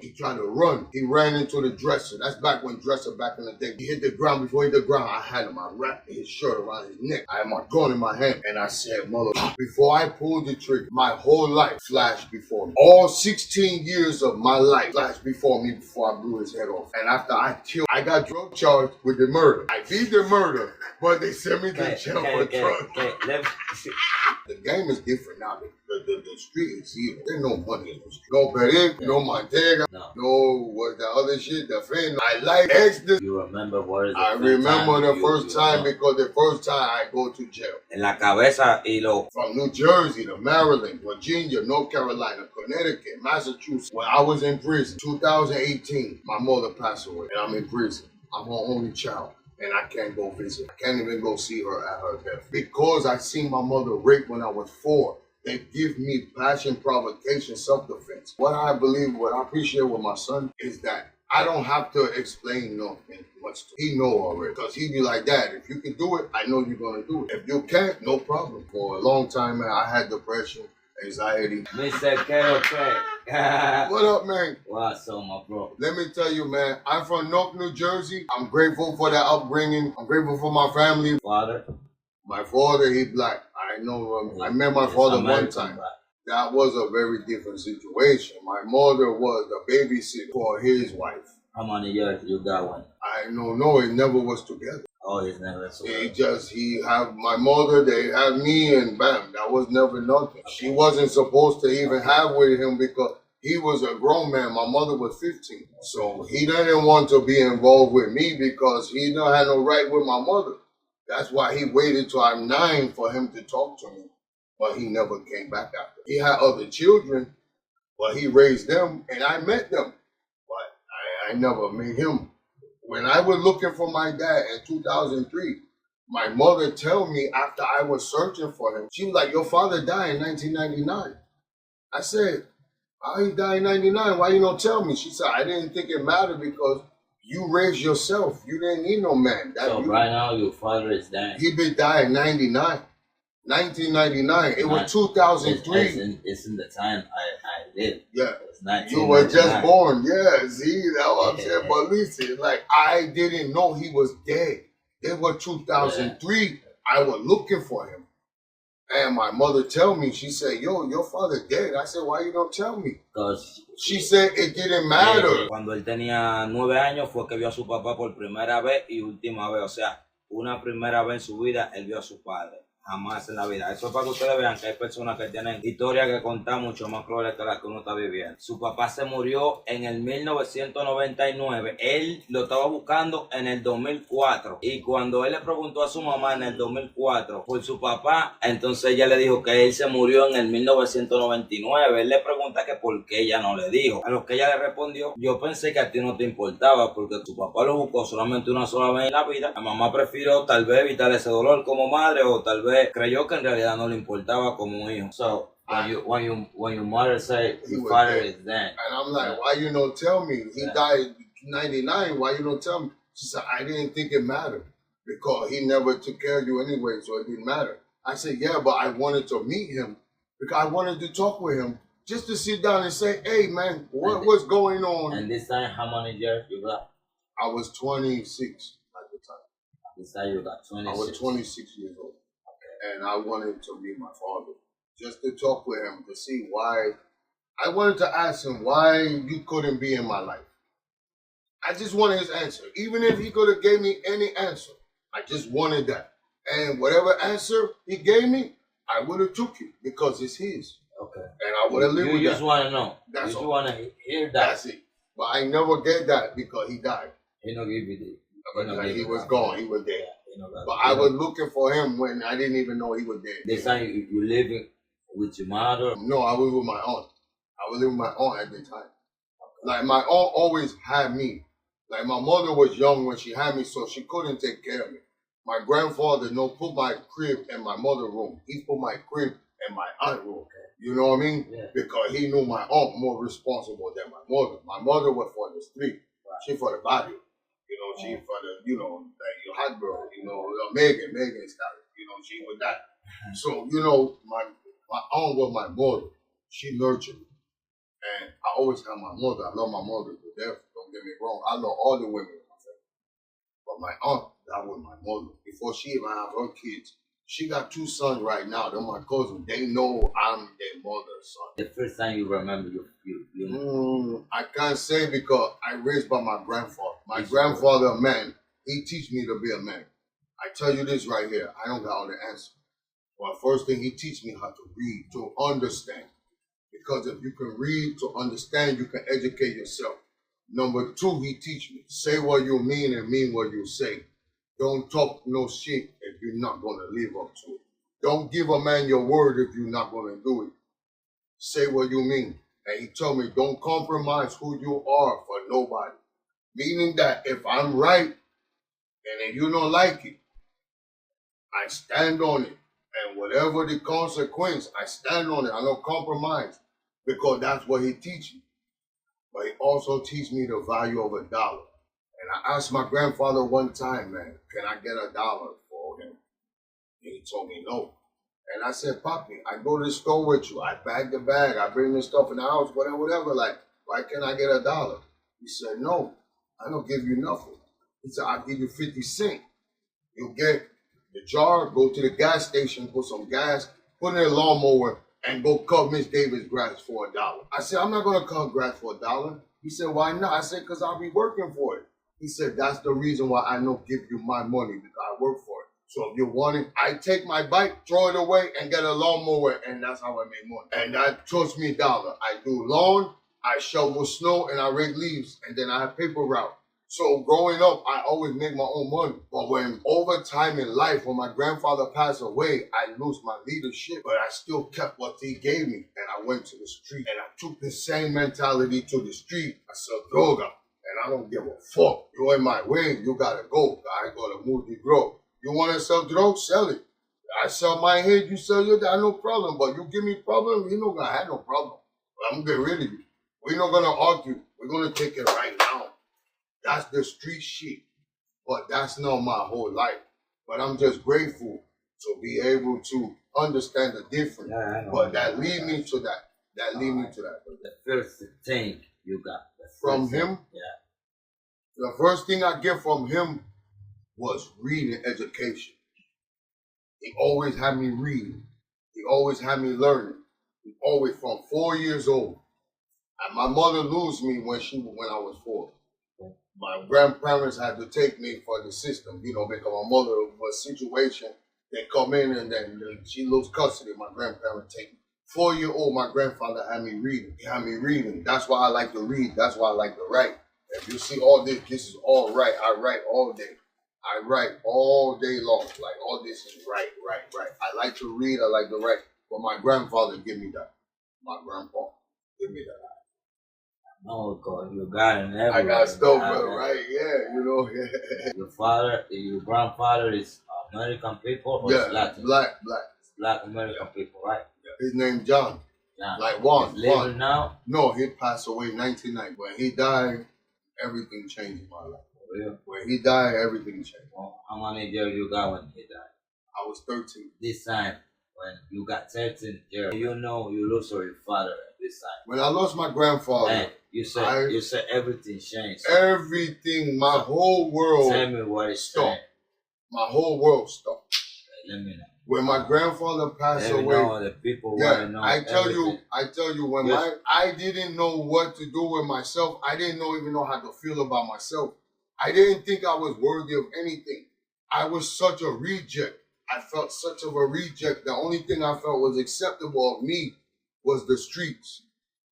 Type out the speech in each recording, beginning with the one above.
He tried to run. He ran into the dresser. That's back when dresser back in the day. He hit the ground. Before he hit the ground, I had him. I wrapped his shirt around his neck. I had my gun in my hand. And I said, mother, before I pulled the trigger, my whole life flashed before me. All 16 years of my life flashed before me before I blew his head off. And after I killed, I got drug charged with the murder. I beat the murder, but they sent me to jail for drugs. The game is different now. The street is here. There's no money in the street. No Phenix, no Montega, no what the other shit, the Phenix. I like ecstasy. You remember what is the I remember the first time because the first time I go to jail. En la cabeza y lo. From New Jersey to Maryland, Virginia, North Carolina, Connecticut, Massachusetts. When I was in prison, 2018, my mother passed away and I'm in prison. I'm her only child. And I can't go visit. I can't even go see her at her death. Because I seen my mother raped when I was 4. They give me passion, provocation, self-defense. What I appreciate with my son is that I don't have to explain nothing much to him. He know already. Because he be like, Dad, if you can do it, I know you're going to do it. If you can't, no problem. For a long time, man, I had depression, anxiety. Mr. K. What up, man? What's up, my bro? Let me tell you, man, I'm from Newark, New Jersey. I'm grateful for that upbringing. I'm grateful for my family. Father? My father, he black. I know I met my father one time. That was a very different situation. My mother was a babysitter for his wife. How many years you got one? I don't know. It never was together. Oh, it's never together. He have my mother, they had me, and bam, that was never nothing. She wasn't supposed to even have with him because he was a grown man. My mother was 15. So he didn't want to be involved with me because he didn't have no right with my mother. That's why he waited till I'm 9 for him to talk to me. But he never came back after. He had other children, but he raised them, and I met them. But I never met him. When I was looking for my dad in 2003, my mother told me after I was searching for him, she was like, your father died in 1999. I said, how he died in 99? Why you don't tell me? She said, I didn't think it mattered because you raised yourself. You didn't need no man. So right now your father is dying. He been died in 99. 1999. It was 2003. It's in the time I lived. Yeah. It's you were just born. Yeah. See, that's what I'm saying. But listen, like, I didn't know he was dead. It was 2003. Yeah. I was looking for him. And my mother tell me, she said, yo, your father dead. I said, why you don't tell me? Because she said it didn't matter. Cuando él tenía 9 años fue que vio a su papá por primera vez y última vez. O sea, una primera vez en su vida, él vio a su padre. Jamás en la vida. Eso es para que ustedes vean que hay personas que tienen historias que contar mucho más crueles que las que uno está viviendo. Su papá se murió en el 1999. Él lo estaba buscando en el 2004. Y cuando él le preguntó a su mamá en el 2004 por su papá, entonces ella le dijo que él se murió en el 1999. Él le pregunta que por qué ella no le dijo. A lo que ella le respondió, yo pensé que a ti no te importaba porque tu papá lo buscó solamente una sola vez en la vida. La mamá prefirió tal vez evitar ese dolor como madre o tal vez creyó que en realidad no le importaba como hijo. So when your mother say your father is dead, and I'm like, why you don't tell me? He died in 99. Why you don't tell me? She said, I didn't think it mattered because he never took care of you anyway, so it didn't matter. I said, yeah, but I wanted to meet him because I wanted to talk with him just to sit down and say, hey man, what's going on? And this time, how many years you got? I was 26 at the time. At this time you got 26. I was 26 years old. And I wanted to meet my father, just to talk with him, to see why. I wanted to ask him why you couldn't be in my life. I just wanted his answer. Even if he could have gave me any answer, I just wanted that. And whatever answer he gave me, I would have took it because it's his. Okay. And I would have lived with that. You just want to know. That's you just all. want to hear that. That's it. But I never get that because he died. He don't give you the. He was gone. He was dead. Yeah. But I was looking for him when I didn't even know he was dead. This time you living with your mother? No, I was with my aunt. I was living with my aunt at the time. Like my aunt always had me. Like my mother was young when she had me, so she couldn't take care of me. My grandfather put my crib in my mother's room. He put my crib in my aunt's room. You know what I mean? Yeah. Because he knew my aunt more responsible than my mother. My mother was for the street. Right. She for the body. You know, she for the, like your hot girl, Megan's got it. She was that. So, my aunt was my mother. She nurtured me. And I always have my mother. I love my mother to death. Don't get me wrong. I love all the women in my family. But my aunt, that was my mother. Before she even had her kids, she got 2 sons right now. They're my cousins. They know I'm their mother's son. The first time you remember I can't say because I raised by my grandfather. My grandfather, a man, he teach me to be a man. I tell you this right here. I don't got all the answer. But first thing, he teach me how to read, to understand. Because if you can read to understand, you can educate yourself. Number 2, he teach me, say what you mean and mean what you say. Don't talk no shit if you're not going to live up to it. Don't give a man your word if you're not going to do it. Say what you mean. And he told me, don't compromise who you are for nobody. Meaning that if I'm right, and if you don't like it, I stand on it. And whatever the consequence, I stand on it. I don't compromise. Because that's what he teaches me. But he also teaches me the value of $1. And I asked my grandfather one time, man, can I get $1 for him? And he told me no. And I said, Poppy, I go to the store with you. I bag the bag. I bring this stuff in the house, whatever. Like, why can't I get $1? He said, no, I don't give you nothing. He said, I'll give you 50 cents. You'll get the jar, go to the gas station, put some gas, put in a lawnmower, and go cut Miss Davis' grass for $1. I said, I'm not going to cut grass for $1. He said, why not? I said, because I'll be working for it. He said, that's the reason why I don't give you my money, because I work for it. So if you want it, I take my bike, throw it away, and get a lawnmower, and that's how I make money. And that costs me $1. I do lawn, I shovel snow, and I rake leaves, and then I have paper route. So growing up, I always make my own money. But when over time in life, when my grandfather passed away, I lose my leadership, but I still kept what he gave me. And I went to the street, and I took the same mentality to the street. I sell droga, and I don't give a fuck. You in my way, you gotta go. I gotta move the grow. You wanna sell drugs? Sell it. I sell my head, you sell your dad, no problem. But you give me problem, you not gonna have no problem. But I'm gonna get rid of you. We're not gonna argue. We're gonna take it right now. That's the street shit. But that's not my whole life. But I'm just grateful to be able to understand the difference. But that lead me to that. That lead me to that. The first thing you got. From him? Yeah. The first thing I get from him was reading education. He always had me reading. He always had me learning. He always from 4 years old. And my mother lose me when I was 4. My grandparents had to take me for the system, because my mother was situation. They come in and then she lose custody. My grandparents take me. 4-year-old, my grandfather had me reading. He had me reading. That's why I like to read. That's why I like to write. If you see all this is all right. I write all day. I write all day long. Like all this is right. I like to read. I like to write. But my grandfather give me that. My grandpa give me that. No, God, you got it everywhere. I got stuff, right? Yeah, Your grandfather is American people or Latin? Black. Black American people, right? Yeah. His name John. Like Juan. He's living now? No, he passed away in 1990. When he died, everything changed in my life. Really? When he died, everything changed. Well, how many years you got when he died? I was 13. This time, when you got 13 years, you lose your father at this time. When I lost my grandfather, and you said everything changed. Everything, my whole world. Tell me what it stopped. My whole world stopped. Let me know. When my grandfather passed away, the people want to know. I tell you, when I didn't know what to do with myself. I didn't even know how to feel about myself. I didn't think I was worthy of anything. I was such a reject. I felt such of a reject. The only thing I felt was acceptable of me was the streets.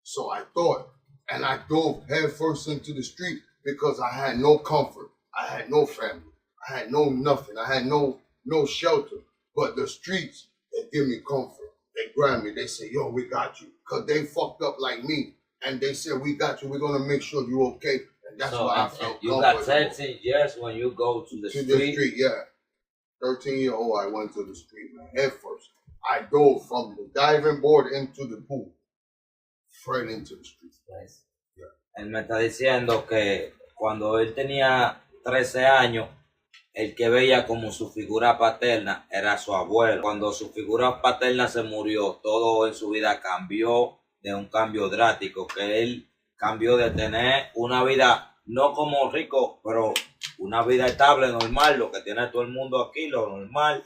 So I thought, and I dove headfirst into the street because I had no comfort. I had no family. I had no nothing. I had no shelter. But the streets, they give me comfort. They grab me. They say, yo, we got you. Because they fucked up like me. And they said, we got you. We're going to make sure you're okay. And that's why I felt you got 13 years when you go to the street? To the street, yeah. 13-year-old, I went to the street, man, head first. I dove from the diving board into the pool. Straight into the street. Nice. Yeah. Él me está diciendo que cuando él tenía 13 años, el que veía como su figura paterna era su abuelo. Cuando su figura paterna se murió, todo en su vida cambió. de un cambio drástico, que él cambió de tener una vida, no como rico, pero una vida estable, normal, lo que tiene todo el mundo aquí, lo normal,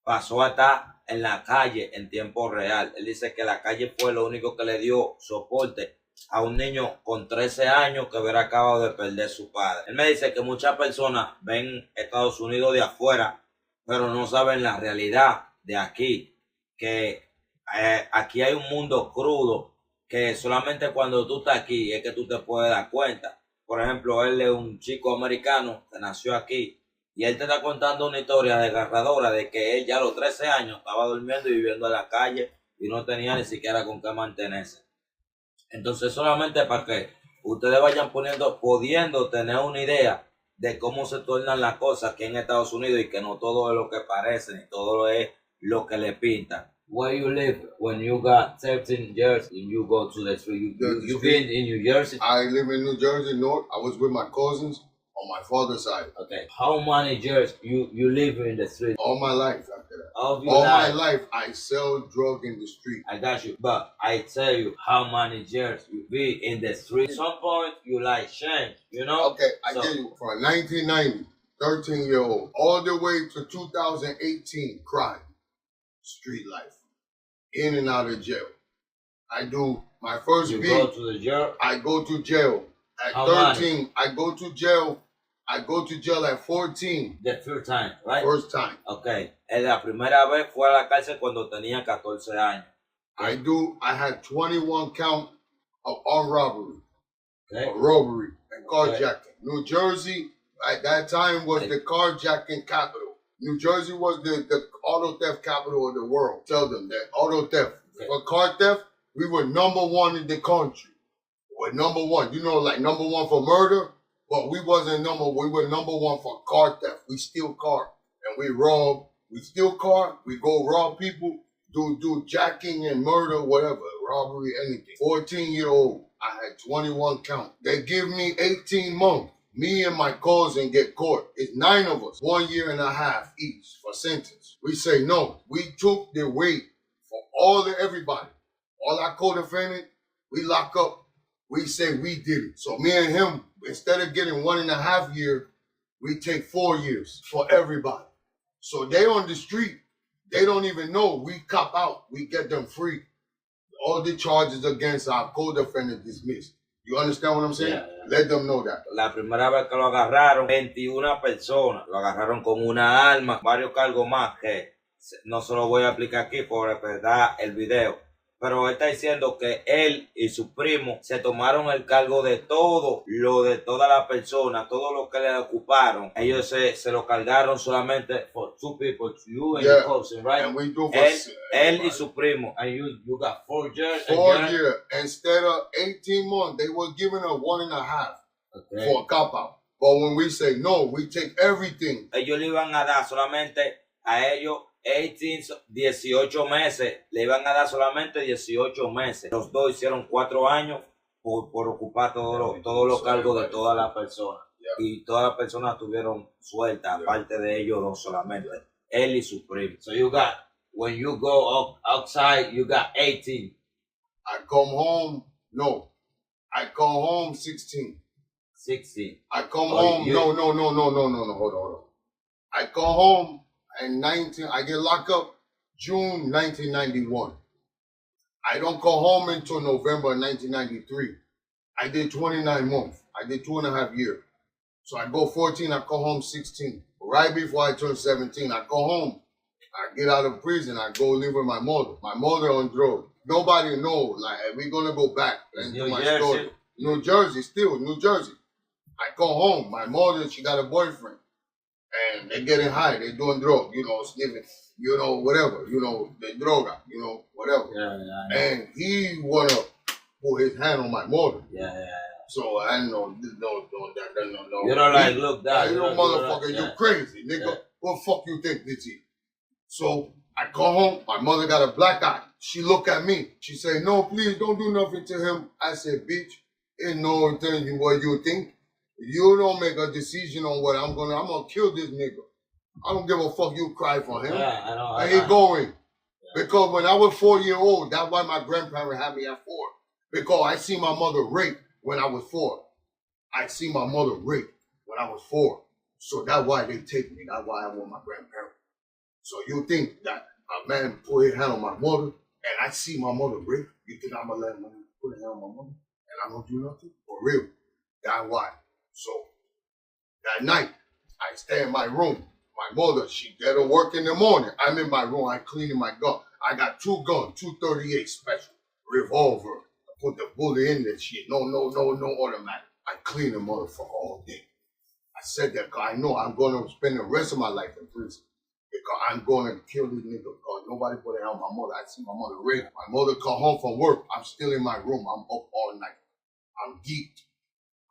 pasó a estar en la calle en tiempo real. Él dice que la calle fue lo único que le dio soporte a un niño con 13 años que hubiera acabado de perder su padre. Él me dice que muchas personas ven Estados Unidos de afuera, pero no saben la realidad de aquí, que aquí hay un mundo crudo, que solamente cuando tú estás aquí es que tú te puedes dar cuenta. Por ejemplo, él es un chico americano que nació aquí y él te está contando una historia desgarradora de que él ya a los 13 años estaba durmiendo y viviendo en la calle y no tenía ni siquiera con qué mantenerse. Entonces, solamente para que ustedes vayan pudiendo tener una idea de cómo se tornan las cosas aquí en Estados Unidos y que no todo es lo que parece ni todo es lo que le pintan. Where you live when you got 13 years and you go to the street? You been in New Jersey? I live in New Jersey North. I was with my cousins on my father's side. Okay. How many years you live in the street? All my life after that. All my life, I sell drug in the street. I got you. But I tell you, how many years you be in the street? At some point, you like change, you know? Okay, I tell you, from 1990, 13-year-old, all the way to 2018, crime, street life, in and out of jail. I do my first You beat. go to the jail? I go to jail at How 13. many? I go to jail. I go to jail at 14. The first time, right? First time. Okay. La primera vez fue a la cárcel cuando tenía 14 años. I had 21 count of armed robbery, Okay. robbery, and carjacking. Okay. New Jersey at that time was the carjacking capital. New Jersey was the auto theft capital of the world. Tell them that auto theft. Okay. For car theft, we were #1 in the country. We're #1. You know, like #1 for murder, but we wasn't we were #1 for car theft. We steal car and we rob. We steal car. We go rob people. Do jacking and murder, whatever, robbery, anything. 14-year-old. I had 21 count. They give me 18 months. Me and my cousin get caught. It's 9 of us, 1.5 years each for sentence. We say no. We took the weight for everybody. All our co-defendants, we lock up. We say we did it. So me and him, instead of getting 1.5 years, we take 4 years for everybody. So they on the street, they don't even know. We cop out. We get them free. All the charges against our co-defendant dismissed. You understand what I'm saying? Yeah, yeah. Let them know that. La primera vez que lo agarraron, 21 personas. Lo agarraron con una arma, varios cargos más que no se lo voy a explicar aquí por verdad el video. Pero él está diciendo que él y su primo se tomaron el cargo de todo, lo de toda la persona, todo lo que le ocuparon. Ellos se lo cargaron solamente for 2 people, you and your cousin, right? And we do él y su primo. And you got 4 years. 4 years. Instead of 18 months, they were giving us 1.5 for a cop out. But when we say no, we take everything. Ellos le iban a dar solamente a ellos 18 meses, le iban a dar solamente 18 meses. Los dos hicieron 4 años por ocupar todos los cargos de todas las personas. Yeah. Y todas las personas tuvieron suelta, aparte de ellos dos solamente. Él y su primo. So you got, when you go outside, you got 18. I come home, no. I come home 16. 16. I come home, no, hold on. I come home and I get locked up June 1991. I don't go home until November 1993. I did 29 months. I did 2.5 years. So I go 14, I go home 16. Right before I turn 17, I go home. I get out of prison, I go live with my mother. My mother on drugs. Nobody knows, like, we're going to go back and do my story. New Jersey, still, New Jersey. I go home. My mother, she got a boyfriend. And they're getting high. They're doing drugs, sniffing, whatever, they droga, whatever. Yeah. And he want to put his hand on my mother. Yeah. So I know, no. You don't like, look, that. You motherfucker, you crazy, nigga. Yeah. What the fuck you think this is? So I go home. My mother got a black eye. She look at me. She say, no, please don't do nothing to him. I said, bitch, ain't no telling you what you think. You don't make a decision on what I'm gonna kill this nigga. I don't give a fuck you cry for him. Yeah, I know. And he going. Because when I was 4 years old, that's why my grandparents had me at 4. Because I see my mother raped when I was 4. I see my mother raped when I was 4. So that's why they take me. That's why I want my grandparents. So you think that a man put his hand on my mother and I see my mother raped? You think I'm going to let him put his hand on my mother and I don't do nothing? For real. That's why. So that night, I stay in my room. My mother, she get to work in the morning. I'm in my room. I cleaning my gun. I got 2 guns, 238 special, revolver. I put the bullet in that shit. No automatic. I clean the motherfucker all day. I said that because I know I'm going to spend the rest of my life in prison. Because I'm going to kill these niggas because nobody put it on my mother. I see my mother raped. My mother come home from work. I'm still in my room. I'm up all night. I'm geeked.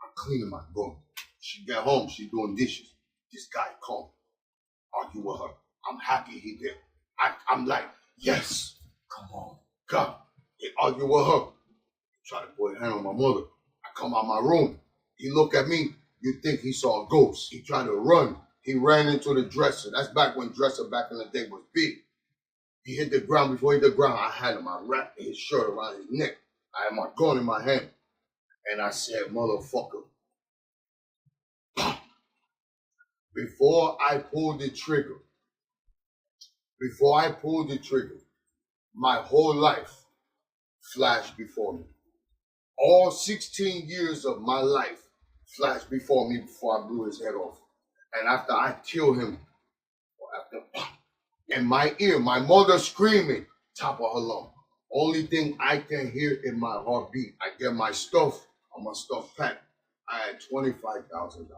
I'm cleaning my gun. She get home. She doing dishes. This guy come. Argue with her. I'm happy he did. I'm like, yes, come on, God. He argue with her. He try to put a hand on my mother. I come out my room. He look at me. You think he saw a ghost. He tried to run. He ran into the dresser. That's back when dresser back in the day was big. He hit the ground. Before he hit the ground, I had him. I wrapped his shirt around his neck. I had my gun in my hand. And I said, motherfucker. Before I pulled the trigger, my whole life flashed before me. All 16 years of my life flashed before me before I blew his head off. And after I killed him, in my ear, my mother screaming, top of her lung. Only thing I can hear in my heartbeat. I get my stuff on my stuff pack. I had $25,000.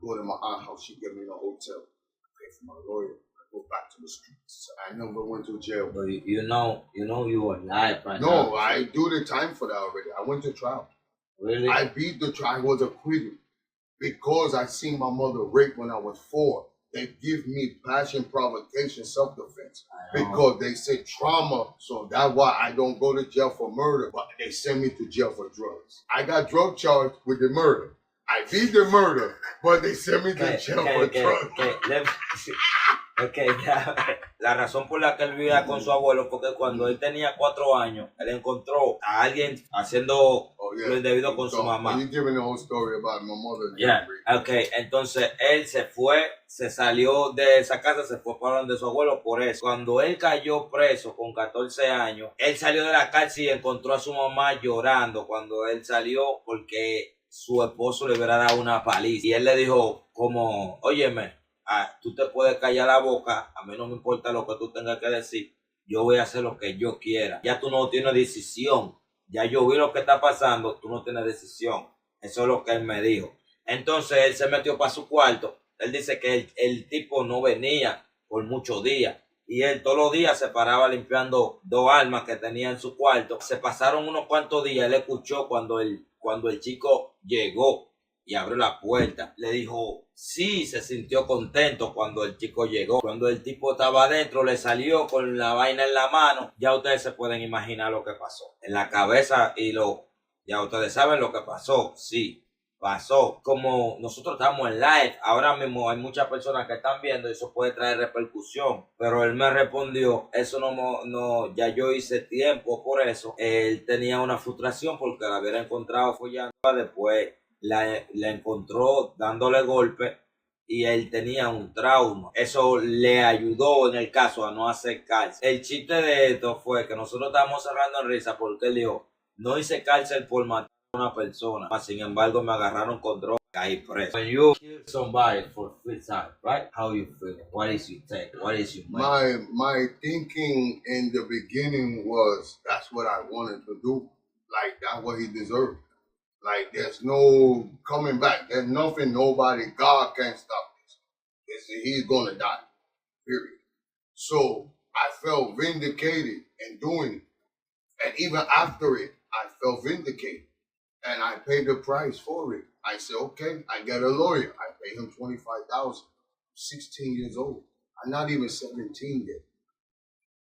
Go to my aunt's house, she get me in a hotel. I pay for my lawyer. I go back to the streets. I never went to jail. But you know you were alive right now. No, I do the time for that already. I went to trial. Really? I beat the trial. I was acquitted because I seen my mother raped when I was 4. They give me passion, provocation, self-defense because they say trauma. So that's why I don't go to jail for murder, but they send me to jail for drugs. I got drug charged with the murder. I beat the murder, but they sent me to jail for drugs. La razón por la que él vivía con su abuelo fue que cuando él tenía 4 años, él encontró a alguien haciendo lo indebido con su mamá. You're giving the whole story about my mother. Yeah. Okay, entonces él se salió de esa casa, se fue para donde su abuelo por eso. Cuando él cayó preso con 14 años, él salió de la cárcel y encontró a su mamá llorando cuando él salió porque su esposo le hubiera dado una paliza. Y él le dijo como, óyeme, tú te puedes callar la boca, a mí no me importa lo que tú tengas que decir, yo voy a hacer lo que yo quiera. Ya tú no tienes decisión, ya yo vi lo que está pasando, tú no tienes decisión. Eso es lo que él me dijo. Entonces él se metió para su cuarto. Él dice que el tipo no venía por muchos días. Y él todos los días se paraba limpiando 2 armas que tenía en su cuarto. Se pasaron unos cuantos días. Él escuchó cuando el chico llegó y abrió la puerta. Le dijo, sí, se sintió contento cuando el chico llegó. Cuando el tipo estaba adentro, le salió con la vaina en la mano. Ya ustedes se pueden imaginar lo que pasó. En la cabeza ya ustedes saben lo que pasó. Sí. Pasó. Como nosotros estamos en live, ahora mismo hay muchas personas que están viendo y eso puede traer repercusión. Pero él me respondió, eso no, ya yo hice tiempo por eso. Él tenía una frustración porque la hubiera encontrado follando. Después la encontró dándole golpe y él tenía un trauma. Eso le ayudó en el caso a no hacer cárcel. El chiste de esto fue que nosotros estábamos cerrando en risa porque él dijo, no hice cárcel por matar una persona, sin embargo me agarraron con droga, caí preso. When you kill somebody for free time, right? How you feel? What is your take? What is your mind? My thinking in the beginning was that's what I wanted to do. Like that's what he deserved. Like there's no coming back. There's nothing, nobody, God can't stop this. He's gonna die. Period. So I felt vindicated in doing it. And even after it, I felt vindicated. And I paid the price for it. I said, okay, I got a lawyer. I paid him $25,000. 16 years old. I'm not even 17 yet.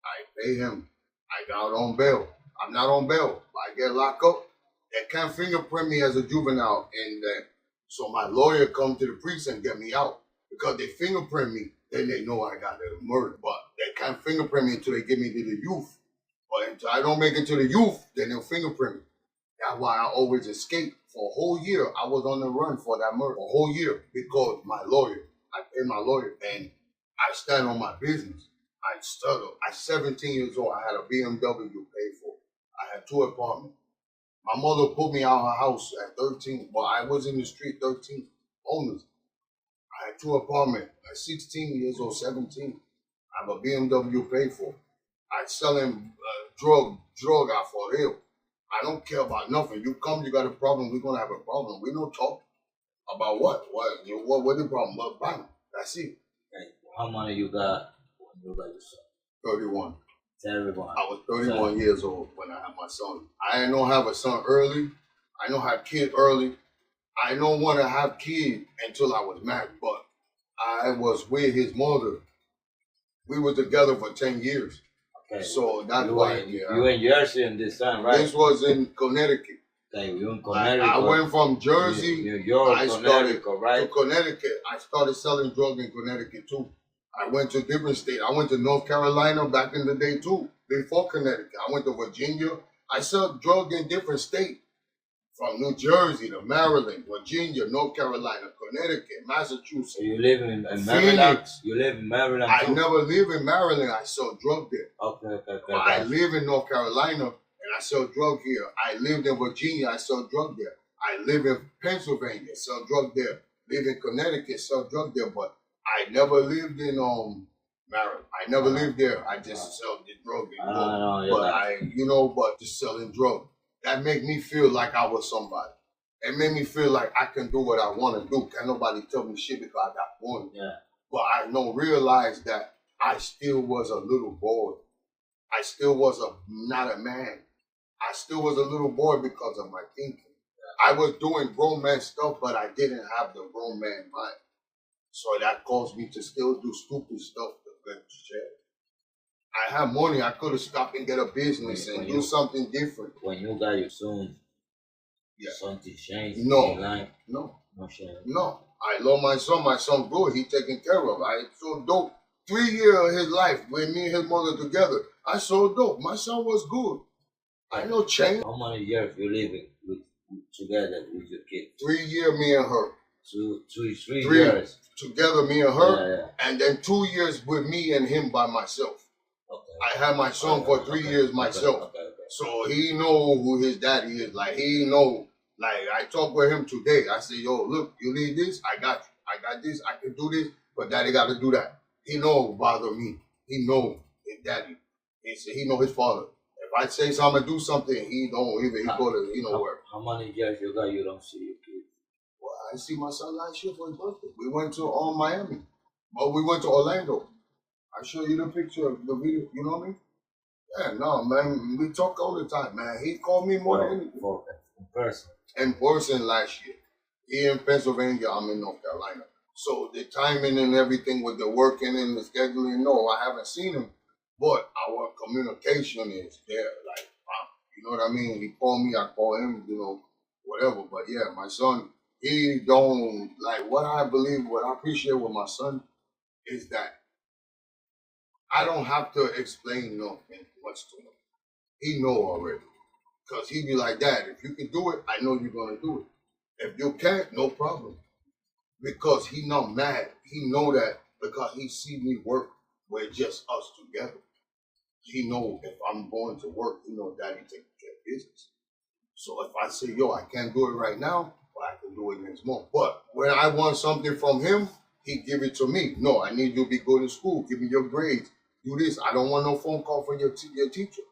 I pay him. I got on bail. I'm not on bail. I get locked up. They can't fingerprint me as a juvenile. And so my lawyer come to the precinct and get me out. Because they fingerprint me, then they know I got the murder. But they can't fingerprint me until they get me to the youth. But until I don't make it to the youth, then they'll fingerprint me. That's why I always escape. For a whole year, I was on the run for that murder. A whole year because my lawyer, I paid my lawyer, and I stand on my business. I struggled. At 17 years old, I had a BMW paid for. I had 2 apartments. My mother put me out of her house at 13. Well, I was in the street 13, homeless. I had 2 apartments. At 16 years old, 17, I have a BMW paid for. I selling drug out for real. I don't care about nothing. You come, you got a problem, we're gonna have a problem. We don't talk about what the problem? But bang, that's it. Okay. How many you got when you got your son? 31. Tell everyone. I was 31 years old when I had my son. I didn't know have a son early. I know have kid early. I don't want to have kid until I was married, but I was with his mother. We were together for 10 years. Okay. So that's why. You in Jersey in this time, right? This was in Connecticut. Okay, you in Connecticut. I went from Jersey, New York, Connecticut, right? To Connecticut. I started selling drugs in Connecticut too. I went to different states. I went to North Carolina back in the day too, before Connecticut. I went to Virginia. I sell drugs in different states. From New Jersey to Maryland, Virginia, North Carolina, Connecticut, Massachusetts. So you live in Maryland? Phenix. You live in Maryland too? I never live in Maryland. I sell drug there. Okay. I live in North Carolina and I sell drug here. I lived in Virginia. I sell drug there. I live in Pennsylvania. Sell drug there. Live in Connecticut. Sell drug there. But I never lived in Maryland. I never lived there. I just sell the drug. But just selling drugs. That made me feel like I was somebody. It made me feel like I can do what I want to do. Can't nobody tell me shit because I got born. Yeah. But I don't realize that I still was a little boy. I still was not a man. I still was a little boy because of my thinking. I was doing grown man stuff, but I didn't have the grown man mind. So that caused me to still do stupid stuff to get to jail. I have money. I could have stopped and get a business and do something different. When you got your son, something changed in No. your life? No. No change. No. I love my son. My son good. He taken care of. I so dope. 3 years of his life with me and his mother together. I so dope. My son was good. I no change. How many years you living together with your kid? 3 years, me and her. 3 3 years. Together, me and her. Yeah. And then 2 years with me and him by myself. Okay. I had my son for 3 years myself. Okay. So he know who his daddy is. Like, he know. Like, I talk with him today. I say, yo, look, you need this? I got you. I got this. I can do this. But daddy got to do that. He know bother me. He know his daddy. He know his father. If I say something, do something, he don't even. He go to, where. How many years you got you don't see your kid? Well, I see my son last year for his birthday. We went to Miami. But we went to Orlando. I show you the picture of the video. You know what I mean? Yeah, no, man. We talk all the time, man. He called me more than anything. In person. In person last year. He in Pennsylvania, I'm in North Carolina. So the timing and everything with the working and the scheduling, no, I haven't seen him. But our communication is there. Like, you know what I mean? He called me, I call him, whatever. But yeah, my son, he don't, like, what I appreciate with my son is that I don't have to explain nothing much to him. He know already. Because he be like, Dad, if you can do it, I know you're going to do it. If you can't, no problem. Because he not mad. He know that because he see me work with just us together. He know if I'm going to work, he know Daddy taking care of business. So if I say, yo, I can't do it right now, well, I can do it next month. But when I want something from him, he give it to me. No, I need you to be good in school. Give me your grades. Do this. I don't want no phone call from your teacher.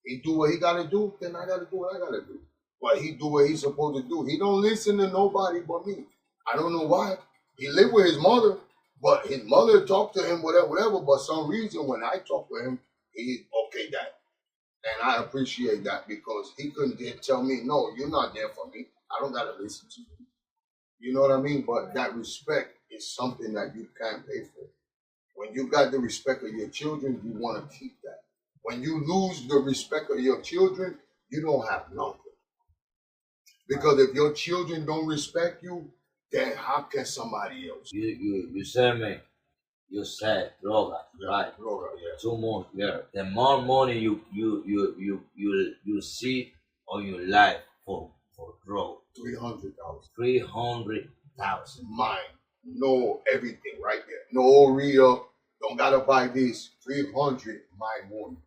He do what he got to do, then I got to do what I got to do. But he do what he's supposed to do. He don't listen to nobody but me. I don't know why. He lived with his mother, but his mother talked to him, whatever. But some reason when I talk to him, he's okay, Dad. And I appreciate that because he couldn't tell me, no, you're not there for me. I don't got to listen to you. You know what I mean? But that respect is something that you can't pay for. When you got the respect of your children, you want to keep that. When you lose the respect of your children, you don't have nothing. Because if your children don't respect you, then how can somebody else? You said me, You said droga, right? Droga, yeah. Too much, yeah. The more money you see on your life for drug. 300,000. 300,000. Mine. No everything right there. No real. Don't gotta buy this. 300 my money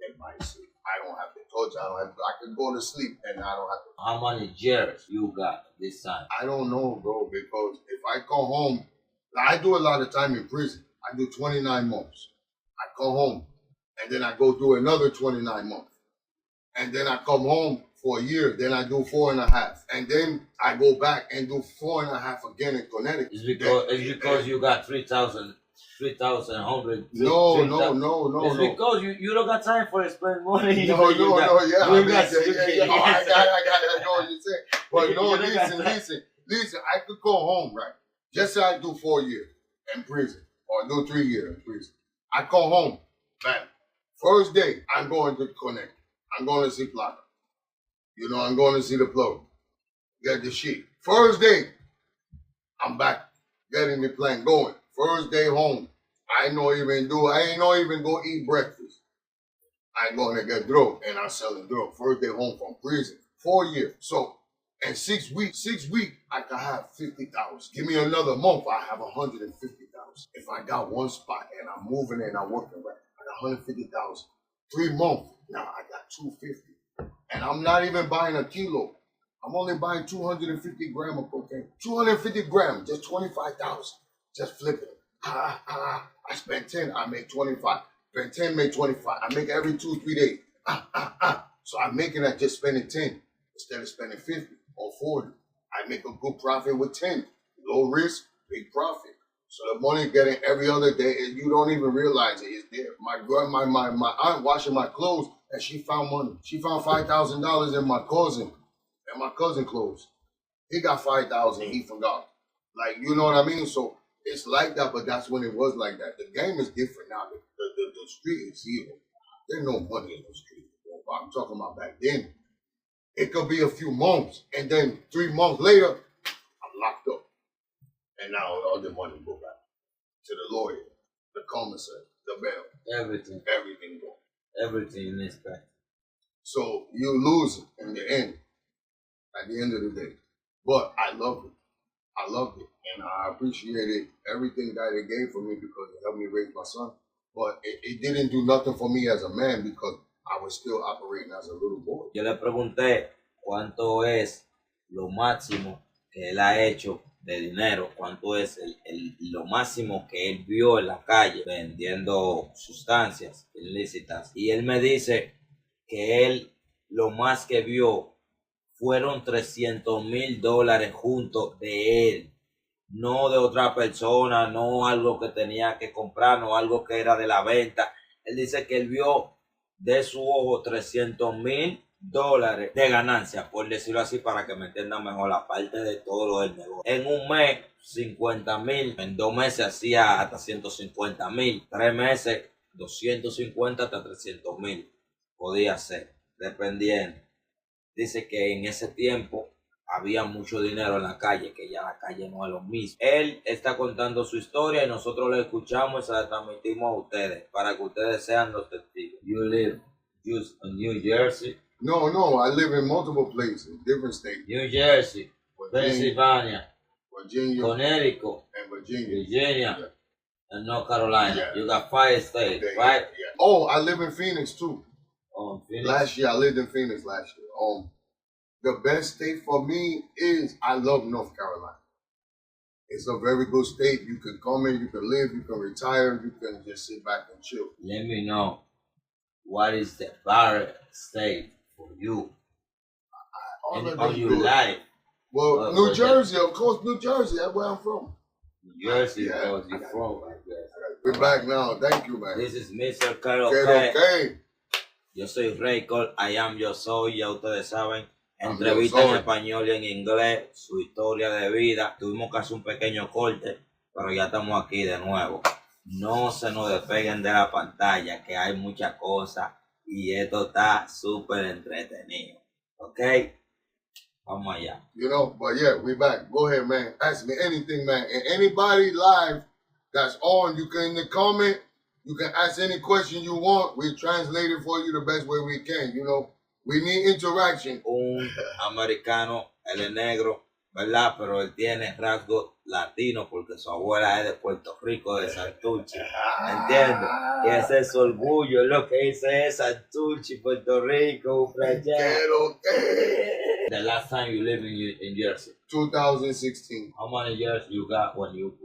and my sleep. I don't have to touch. I can go to sleep and I don't have to. How many years you got this time? I don't know, bro, because if I come home, I do a lot of time in prison. I do 29 months. I come home and then I go do another 29 months. And then I come home for a year. Then I do 4.5. And then I go back and do 4.5 again in Connecticut. It's because you got 3,000 100. No. It's because you don't got time for spend money. Yeah. I know what you're saying. But no, listen. I could go home, right? Just say I do 4 years in prison or do 3 years in prison. I come home, bam. First day, I'm going to Connect. I'm going to see Plata. You know, I'm going to see the plug. Get the shit. First day, I'm back. Getting the plane going. First day home. I ain't no even go eat breakfast. I going to get drug and I'm selling drug. First day home from prison. 4 years. So in 6 weeks, I can have 50,000. Give me another month, I have 150,000. If I got one spot and I'm moving and I'm working right, I got 150,000. 3 months, now I got 250. And I'm not even buying a kilo. I'm only buying 250 grams of cocaine. 250 grams, just 25,000. Just flip it. I spend 10, I make 25. Spend 10, make 25. I make every 2-3 days. So I'm making that just spending 10 instead of spending 50 or 40. I make a good profit with 10. Low risk, big profit. So the money getting every other day, and you don't even realize it is there. My aunt washing my clothes, and she found money. She found $5,000 in my cousin clothes. He got 5,000, he forgot. Like, you know what I mean? So it's like that, but that's when it was like that. The game is different now. The street is evil. There's no money in the street. I'm talking about back then. It could be a few months, and then 3 months later, I'm locked up. And now all the money go back to the lawyer, the commissary, the bail. Everything go. Everything is back. So you lose it in the end, at the end of the day. But I loved it. And I appreciated everything that it gave for me because it helped me raise my son. But it didn't do nothing for me as a man because I was still operating as a little boy. Yo le pregunté cuánto es lo máximo que él ha hecho de dinero, cuánto es lo máximo que él vio en la calle vendiendo sustancias ilícitas. Y él me dice que él lo más que vio fueron $300,000 juntos de él, no de otra persona, no algo que tenía que comprar, no algo que era de la venta. Él dice que él vio de su ojo $300,000 de ganancia, por decirlo así, para que me entiendan mejor, la parte de todo lo del negocio. En un mes, 50,000. En 2 meses hacía hasta 150,000. 3 meses, 250 hasta 300,000. Podía ser, dependiendo. Dice que en ese tiempo había mucho dinero en la calle, que ya la calle no es lo mismo. Él está contando su historia y nosotros la escuchamos y se la transmitimos a ustedes para que ustedes sean los testigos. You live just in New Jersey? No, I live in multiple places, different states. New Jersey, Pennsylvania, Virginia, Connecticut, and Virginia, yeah. And North Carolina. Yeah. You got 5 states, right? Yeah. Oh, I live in Phenix too. Oh, Phoenix. Last year, I lived in Phoenix last year. The best state for me is, I love North Carolina. It's a very good state. You can come in, you can live, you can retire, you can just sit back and chill. Let me know, what is the favorite state for you on your life? Well, New Jersey, of course, New Jersey. That's where I'm from. New Jersey, because you're from, I guess. We're back now. Thank you, man. This is Mr. Carlos. Okay. Yo soy Reycool, I am, yo soy, ya ustedes saben. Entrevista en español y en inglés, su historia de vida. Tuvimos que hacer un pequeño corte, pero ya estamos aquí de nuevo. No se nos despeguen de la pantalla, que hay muchas cosas y esto está súper entretenido. ¿Ok? Vamos allá. You know, but yeah, we back. Go ahead, man. Ask me anything, man. And anybody live That's on. You can in the comment, you can ask any question you want. We translate it for you the best way we can. You know, we need interaction. Un americano, él es negro, ¿verdad? Pero él tiene rasgos latinos porque su abuela es de Puerto Rico, de Santurce, ¿entiendes? Y ese es su orgullo, es lo que dice es Santurce, Puerto Rico, por allá. The last time you lived in Jersey? 2016. How many years you got when you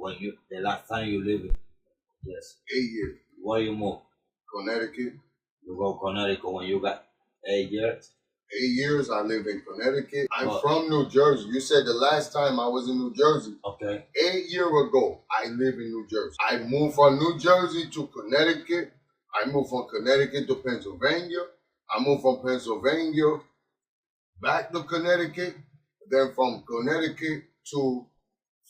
the last time you lived in Jersey? 8 years. Where you moved? Connecticut. You go Connecticut when you got 8 years? 8 years I live in Connecticut. I'm from New Jersey. You said the last time I was in New Jersey. Okay. 8 years ago, I live in New Jersey. I moved from New Jersey to Connecticut. I moved from Connecticut to Pennsylvania. I moved from Pennsylvania back to Connecticut. Then from Connecticut to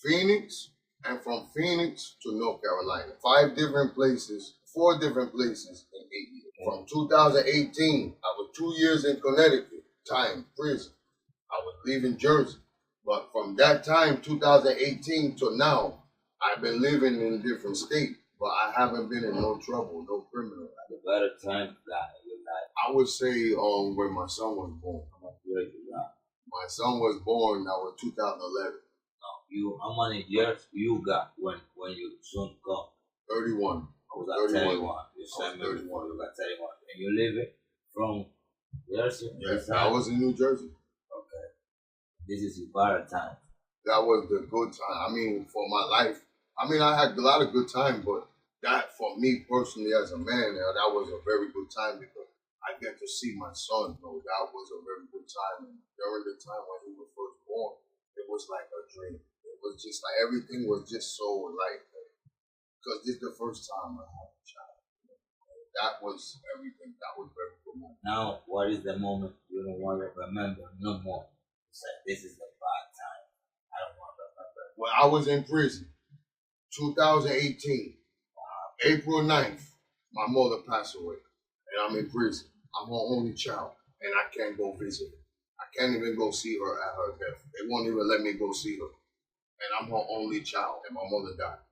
Phenix. And from Phoenix to North Carolina. 5 different places, 4 different places in 8 years. From 2018, I was 2 years in Connecticut, time, prison. I was leaving Jersey. But from that time, 2018 to now, I've been living in a different state. But I haven't been in no trouble, no criminal. The better time that you life. I would say when my son was born. How much years you got? My son was born, that was 2011. How many years you got when you soon come? 31. I was at 31. You said me before you got 31. And you live it from Jersey? Yes, I was in New Jersey. Okay. This is your better time. That was the good time. I mean, for my life. I mean, I had a lot of good time, but that for me personally as a man, that was a very good time because I get to see my son. That was a very good time. And during the time when he was first born, it was like a dream. It was just like everything was just so like, because this is the first time I had a child. That was everything. That was very good moment. Now, what is the moment you don't want to remember no more? You said, this is a bad time. I don't want to remember. Well, I was in prison. 2018. April 9th, my mother passed away. And I'm in prison. I'm her only child. And I can't go visit her. I can't even go see her at her death. They won't even let me go see her. And I'm her only child. And my mother died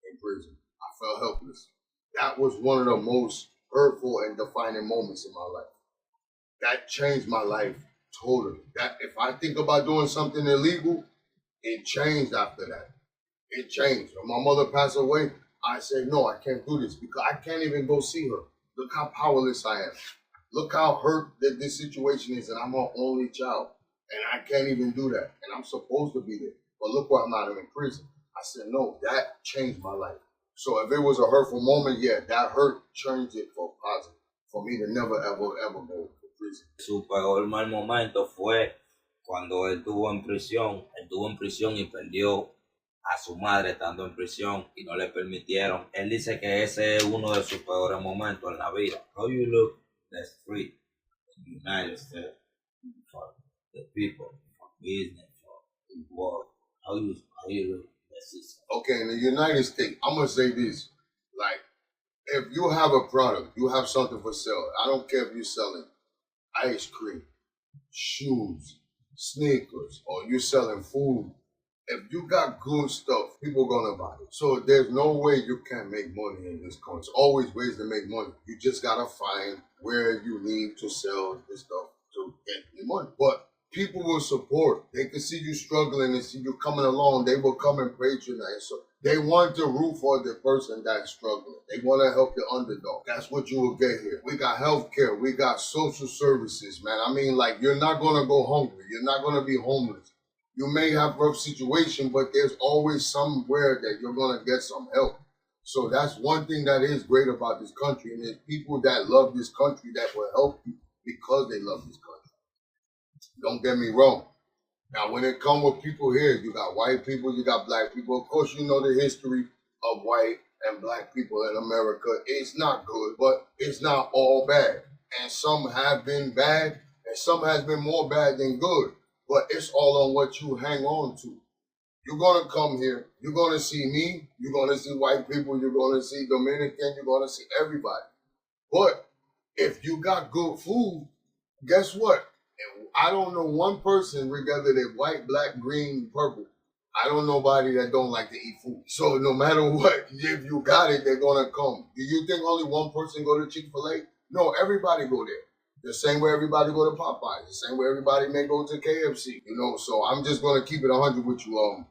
in prison. I felt helpless. That was one of the most hurtful and defining moments in my life. That changed my life totally. That if I think about doing something illegal, it changed after that. It changed. When my mother passed away, I said, no, I can't do this because I can't even go see her. Look how powerless I am. Look how hurt that this situation is, and I'm her only child. And I can't even do that. And I'm supposed to be there. But look why I'm not in prison. I said, no, that changed my life. So if it was a hurtful moment, yeah, that hurt changed it for positive. For me to never, ever, ever go to prison. Su peor mal momento fue cuando él estuvo en prisión. Él estuvo en prisión y perdió a su madre estando en prisión y no le permitieron. Él dice que ese es uno de sus peores momentos en la vida. How you look that's free in the United States for the people, for business, for work. How you look that system? Okay, in the United States, I'm going to say this. Like, if you have a product, you have something for sale. I don't care if you're selling ice cream, shoes, sneakers, or you're selling food. If you got good stuff, people are going to buy it. So there's no way you can't make money in this country. There's always ways to make money. You just got to find where you need to sell this stuff to get the money. But people will support. They can see you struggling and see you coming along. They will come and patronize. So they want to root for the person that's struggling. They want to help the underdog. That's what you will get here. We got healthcare. We got social services, man. I mean, like, you're not going to go hungry. You're not going to be homeless. You may have rough situation, but there's always somewhere that you're going to get some help. So that's one thing that is great about this country. And there's people that love this country that will help you because they love this country. Don't get me wrong. Now, when it comes with people here, you got white people, you got black people. Of course, you know the history of white and black people in America. It's not good, but it's not all bad. And some have been bad, and some has been more bad than good. But it's all on what you hang on to. You're going to come here. You're going to see me. You're going to see white people. You're going to see Dominican. You're going to see everybody. But if you got good food, guess what? I don't know one person, regardless they're white, black, green, purple. I don't know nobody that don't like to eat food. So no matter what, if you got it, they're gonna come. Do you think only one person go to Chick-fil-A? No, everybody go there. The same way everybody go to Popeyes. The same way everybody may go to KFC. So I'm just gonna keep it 100 with you,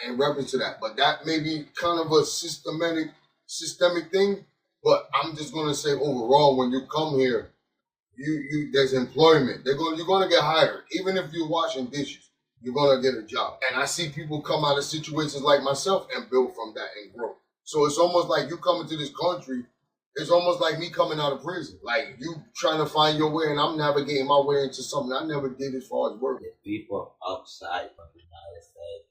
and reference to that. But that may be kind of a systemic thing. But I'm just gonna say overall, when you come here, there's employment. You're gonna get hired, even if you're washing dishes. You're gonna get a job. And I see people come out of situations like myself and build from that and grow. So it's almost like you coming to this country, it's almost like me coming out of prison. Like you trying to find your way and I'm navigating my way into something I never did as far as working. The people outside of the United States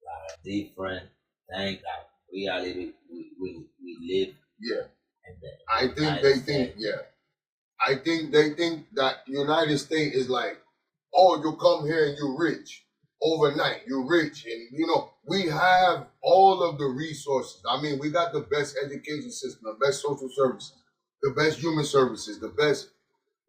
are different thing that reality we live Yeah. in the I think United they States. think, yeah. I think they think that the United States is like, oh, you come here and you're rich. Overnight, you're rich. And, we have all of the resources. I mean, we got the best education system, the best social services, the best human services, the best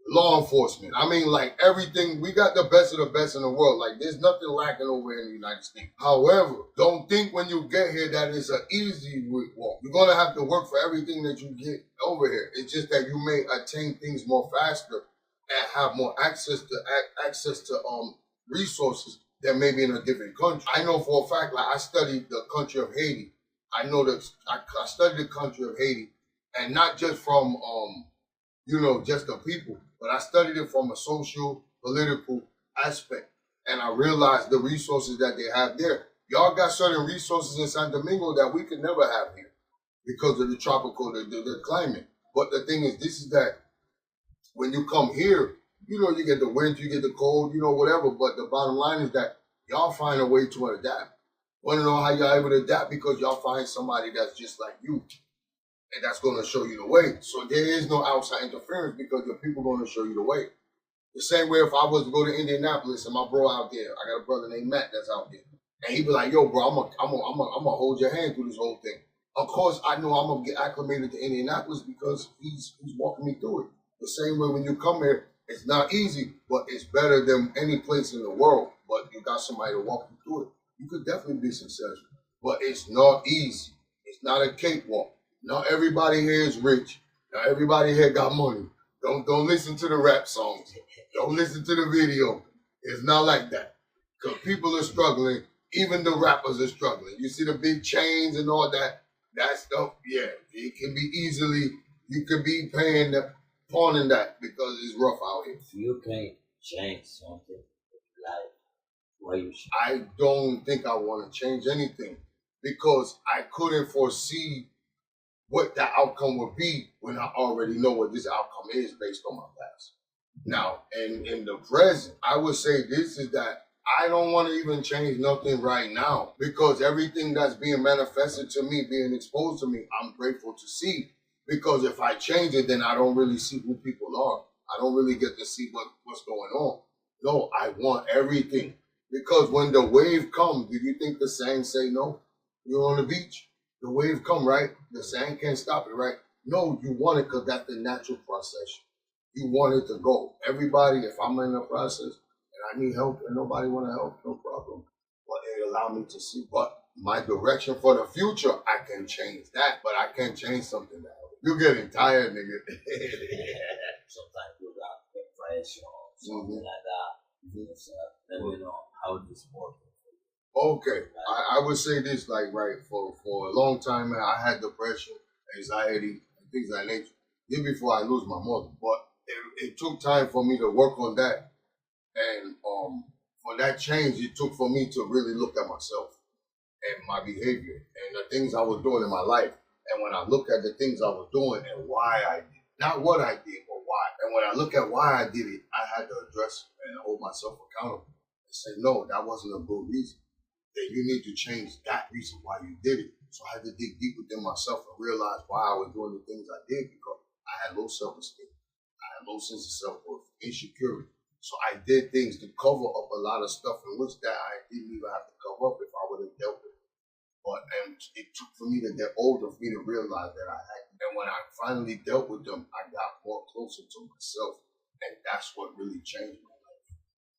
law enforcement. I mean, like everything, we got the best of the best in the world. Like there's nothing lacking over in the United States. However, don't think when you get here that it's an easy walk. You're going to have to work for everything that you get over here. It's just that you may attain things more faster and have more access to resources that may be in a different country. I know for a fact, like I studied the country of Haiti. I know that I studied the country of Haiti, and not just from just the people, but I studied it from a social, political aspect, and I realized the resources that they have there. Y'all got certain resources in San Domingo that we could never have here because of the tropical, the climate. But the thing is, this is that when you come here, you get the winter, you get the cold, whatever. But the bottom line is that y'all find a way to adapt. Want to know how y'all able to adapt? Because y'all find somebody that's just like you, and that's going to show you the way. So there is no outside interference because your people going to show you the way. The same way if I was to go to Indianapolis and my bro out there, I got a brother named Matt that's out there, and he'd be like, "Yo, bro, I'm gonna hold your hand through this whole thing." Of course, I know I'm gonna get acclimated to Indianapolis because he's walking me through it. The same way when you come here, it's not easy, but it's better than any place in the world. But you got somebody to walk you through it. You could definitely be successful, but it's not easy. It's not a cakewalk. Not everybody here is rich. Not everybody here got money. Don't listen to the rap songs. Don't listen to the video. It's not like that. Because people are struggling. Even the rappers are struggling. You see the big chains and all that. That stuff, yeah. It can be you could be pawning that because it's rough out here. If you can change something in life, why you should? I don't think I want to change anything because I couldn't foresee what the outcome would be when I already know what this outcome is based on my past. Now, in the present, I would say this is that I don't want to even change nothing right now because everything that's being manifested to me, being exposed to me, I'm grateful to see. Because if I change it, then I don't really see who people are. I don't really get to see what's going on. No, I want everything. Because when the wave comes, do you think the sand say no? You're on the beach. The wave come, right? The sand can't stop it, right? No, you want it because that's the natural process. You want it to go. Everybody, if I'm in the process and I need help and nobody want to help, no problem. But it allow me to see what my direction for the future, I can change that, but I can't change something that you're getting tired, nigga. Sometimes you got depression or something like that. So let me know how this works. Okay, I would say this, like, right, for a long time, man, I had depression, anxiety, and things of that nature. Even before I lose my mother. But it took time for me to work on that. And for that change, it took for me to really look at myself and my behavior and the things I was doing in my life. And when I look at the things I was doing and why I did, not what I did, but why. And when I look at why I did it, I had to address and hold myself accountable and say, no, that wasn't a good reason. Then you need to change that reason why you did it. So I had to dig deep within myself and realize why I was doing the things I did because I had low self-esteem. I had low sense of self-worth, insecurity. So I did things to cover up a lot of stuff in which that I didn't even have to cover up if I would have dealt with it. But it took for me to get older for me to realize that I had. And when I finally dealt with them, I got more closer to myself. And that's what really changed my life.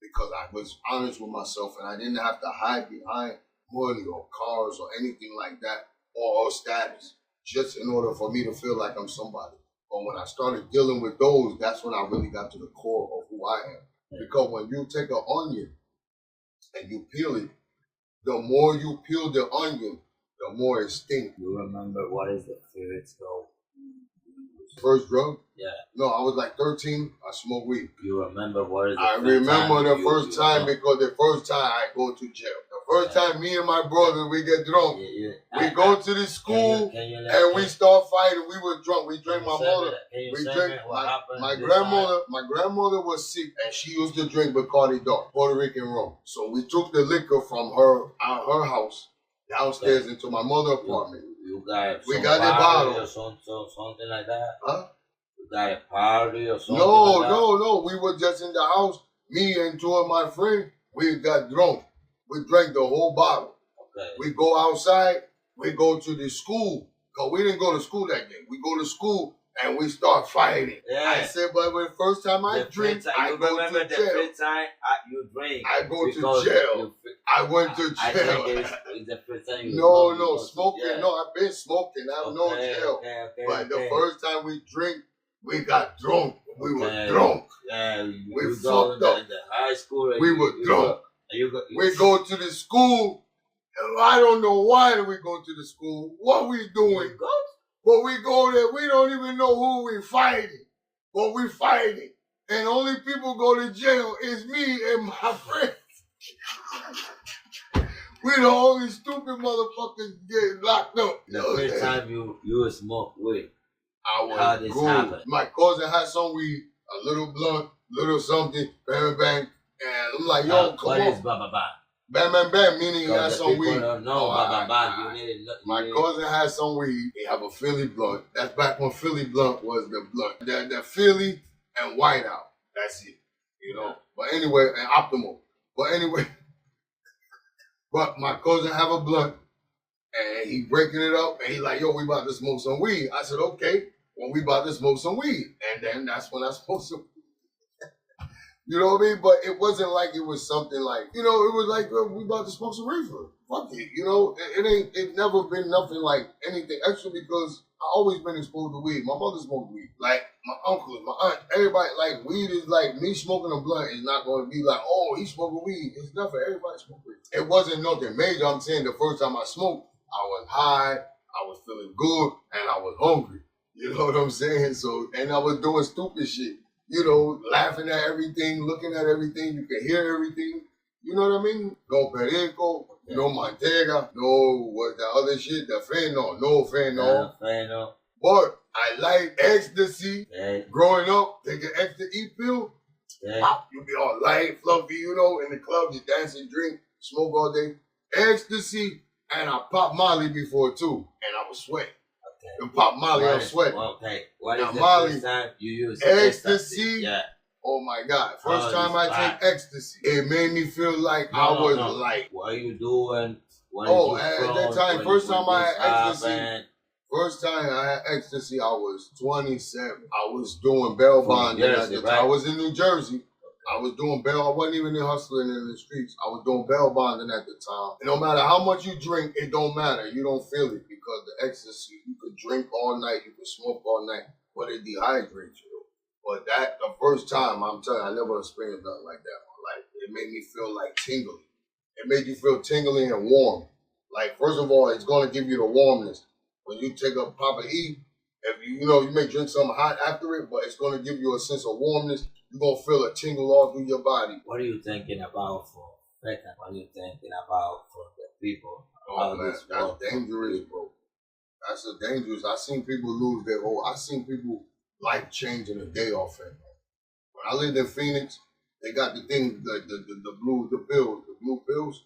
Because I was honest with myself and I didn't have to hide behind money or cars or anything like that or status, just in order for me to feel like I'm somebody. But when I started dealing with those, that's when I really got to the core of who I am. Because when you take an onion and you peel it, the more you peel the onion, the more it stinks. You remember what is the favorite drug? First drug? Yeah. No, I was like 13. I smoked weed. You remember what is the I first remember time the you- first you time know? because the first time I go to jail. The first time me and my brother, we get drunk. We go to the school and we start fighting. We were drunk. We drank my mother. We drank my grandmother. My grandmother was sick and she used to drink Bacardi Dark, Puerto Rican rum. So we took the liquor from her out her house downstairs into my mother's apartment. We got the bottle. Or something like that. Huh? You got a party or something No, like that? no. We were just in the house. Me and two of my friends, we got drunk. We drank the whole bottle. Okay. We go outside. We go to the school. Because we didn't go to school that day. We go to school and we start fighting. Yeah. I said, but the first time I drink, I go to the jail. first time you drink. I go to jail. I went to I jail. think it's the first time you No, smoke. smoking. Yeah. No, I've been smoking. I've no jail. But the first time we drink, we got drunk. We were drunk. Yeah, we fucked up. In the high school. We were drunk. We go to the school. I don't know why we go to the school. What we doing? But we go there. We don't even know who we fighting. But we fighting. And only people go to jail is me and my friends. We the only stupid motherfuckers get locked up. The first time you smoke weed. How this happened? My cousin had some weed, a little blunt, little something, bang, bang. And I'm like, yo, come on. What is ba-ba-ba? Bam, bam, bam, meaning he had some weed. No, ba-ba-ba. My cousin had some weed. He have a Philly blunt. That's back when Philly blunt was the blunt. The Philly and Whiteout. That's it. You know. But anyway, and Optimal. But anyway, but my cousin have a blunt. And he breaking it up. And he like, yo, we about to smoke some weed. I said, okay. Well, we about to smoke some weed. And then that's when I smoked some. You know what I mean? But it wasn't like it was something like, you know, it was like, we about to smoke some reefer. Fuck it. You know, it never been nothing like anything extra because I always been exposed to weed. My mother smoked weed. Like, my uncle, my aunt, everybody, like, weed is like, me smoking a blunt is not going to be like, oh, he's smoking weed. It's nothing. Everybody smoke weed. It wasn't nothing major. I'm saying the first time I smoked, I was high, I was feeling good, and I was hungry. You know what I'm saying? So, and I was doing stupid shit. You know, laughing at everything, looking at everything. You can hear everything. You know what I mean? No perico, no mantega, no what the other shit, the fentanyl, no fentanyl. But I like ecstasy. Growing up, taking ecstasy pill. Pop, you be all light, fluffy, you know, in the club, you dance and drink, smoke all day. Ecstasy, and I popped Molly before too, and I was sweating. And pop Molly, I'm sweating. Okay, what is the Molly, first time you use ecstasy? Yeah. Oh my God! First time I take ecstasy, it made me feel like I was light. What are you doing? At that time, first time I had ecstasy. First time I had ecstasy, I was 27. I was doing bail bonding at the time. I was in New Jersey. I was doing bail. I wasn't even hustling in the streets. I was doing bail bonding at the time. And no matter how much you drink, it don't matter. You don't feel it because the ecstasy, you could drink all night, you could smoke all night, but it dehydrates you. But that, the first time, I'm telling you, I never experienced nothing like that in my life. It made me feel like tingly. It made you feel tingly and warm. Like, first of all, it's going to give you the warmness. When you take a Papa E, if you know, you may drink something hot after it, but it's going to give you a sense of warmness. You're going to feel a tingle all through your body. What are you thinking about for Phenix? What are you thinking about for the people? Oh, man, that's dangerous, bro. That's a dangerous. I seen people lose their whole, I seen people life changing a day off it. When I lived in Phenix, they got the thing, the blue pills,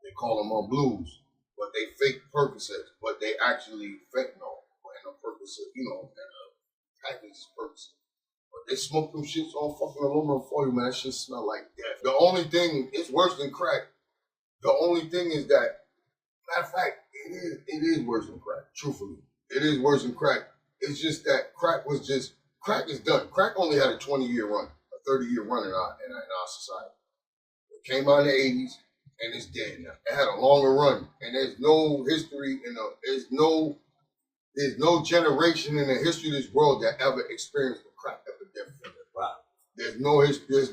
they call them blues, but they fake Percocets, but they actually fentanyl and a Percocet, you know, and a package is Percocet. But they smoke them shits on fucking aluminum foil, man. That shit smell like death. The only thing, it's worse than crack. The only thing is that, matter of fact, it is worse than crack, truthfully. It is worse than crack. It's just that crack is done. Crack only had a 20-year run, a 30-year run in our society. It came out in the 80s. and it's dead now. It had a longer run, and there's no history there's no generation in the history of this world that ever experienced the crack epidemic. Wow. There's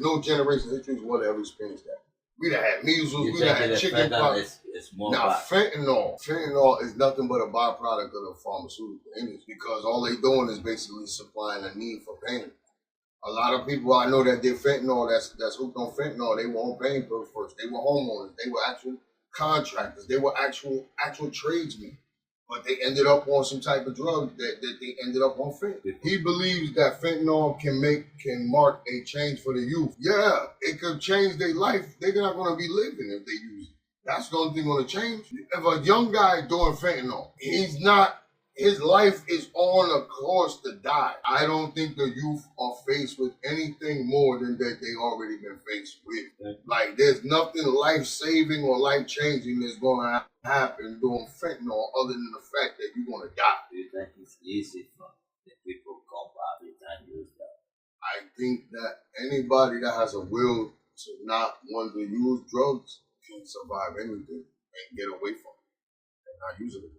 no generation in history of this world that ever experienced that. We done had measles, we done had chicken pox. Now, fentanyl is nothing but a byproduct of the pharmaceutical industry because all they doing is basically supplying a need for pain. A lot of people I know that did fentanyl, that's hooked on fentanyl, they were on pain pills first. They were homeowners. They were actual contractors. They were actual tradesmen. But they ended up on some type of drug that they ended up on fentanyl. He believes that fentanyl can mark a change for the youth. Yeah, it could change their life. They're not going to be living if they use it. That's the only thing going to change. If a young guy doing fentanyl, his life is on a course to die. I don't think the youth are faced with anything more than that they already been faced with. Like, there's nothing life-saving or life-changing that's going to happen doing fentanyl other than the fact that you're going to die. Do you think it's easy for the people to come back and use that? I think that anybody that has a will to not want to use drugs can survive anything and get away from it and not use it.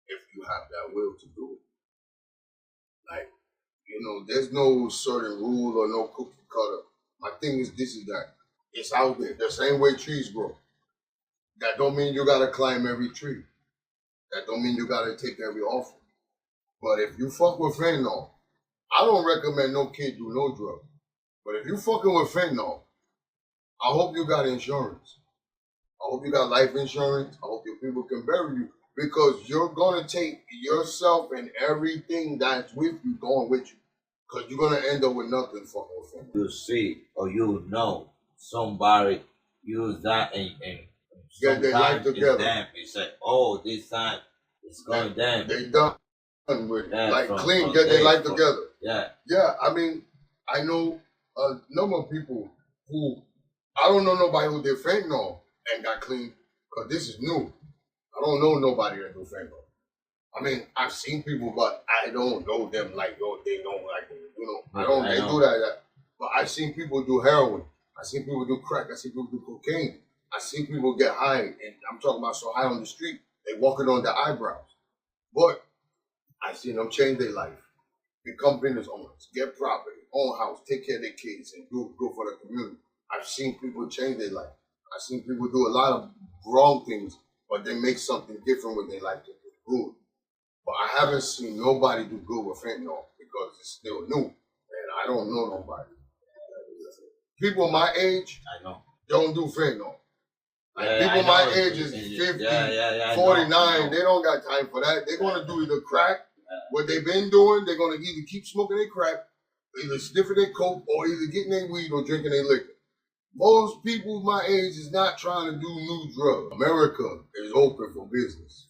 If you have that will to do it. Like, there's no certain rule or no cookie cutter. My thing is that. It's out there. The same way trees grow. That don't mean you gotta climb every tree. That don't mean you gotta take every offer. But if you fuck with fentanyl, I don't recommend no kid do no drug. But if you fucking with fentanyl, I hope you got insurance. I hope you got life insurance. I hope your people can bury you. Because you're going to take yourself and everything that's with you going with you. Because you're going to end up with nothing fucking with fentanyl. You see or you know somebody use that and get their life together. Damn, you say, oh, this time it's going down. They done with clean, get their life together. Yeah. Yeah, I mean, I know a number of people who, I don't know nobody who did fentanyl and got clean. Because this is new. I don't know nobody that do fentanyl. I mean, I've seen people, but I don't know them like, they don't like it. They do that. But I've seen people do heroin. I've seen people do crack. I've seen people do cocaine. I've seen people get high, and I'm talking about so high on the street, they walking on their eyebrows. But I've seen them change their life, become business owners, get property, own house, take care of their kids, and do good for the community. I've seen people change their life. I've seen people do a lot of wrong things, but they make something different with their life that is good. But I haven't seen nobody do good with fentanyl because it's still new. And I don't know nobody. People my age don't do fentanyl. People my age is 50, 49, they don't got time for that. They're going to do either crack, what they've been doing, they're going to either keep smoking their crack, either sniffing their coke, or either getting their weed or drinking their liquor. Most people my age is not trying to do new drugs. America is open for business.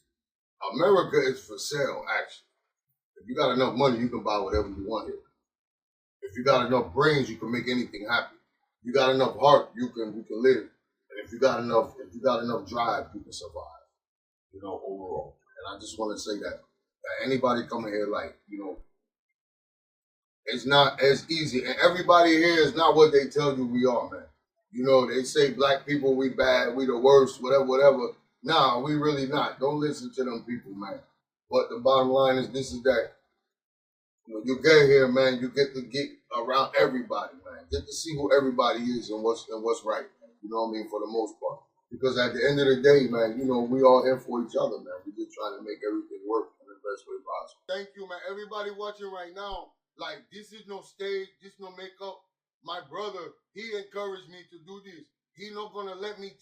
America is for sale, actually. If you got enough money, you can buy whatever you want here. If you got enough brains, you can make anything happen. If you got enough heart, you can live. And if you got enough drive, you can survive. Overall. And I just want to say that anybody coming here, it's not as easy. And everybody here is not what they tell you we are, man. They say black people, we bad, we the worst, whatever. Nah, we really not. Don't listen to them people, man. But the bottom line is that. When you get here, man, you get to get around everybody, man. Get to see who everybody is and what's right, man. You know what I mean? For the most part. Because at the end of the day, man, we all here for each other, man. We just trying to make everything work in the best way possible. Thank you, man. Everybody watching right now, this is no stage, this no makeup. My brother, he encouraged me to do this. He not gonna let me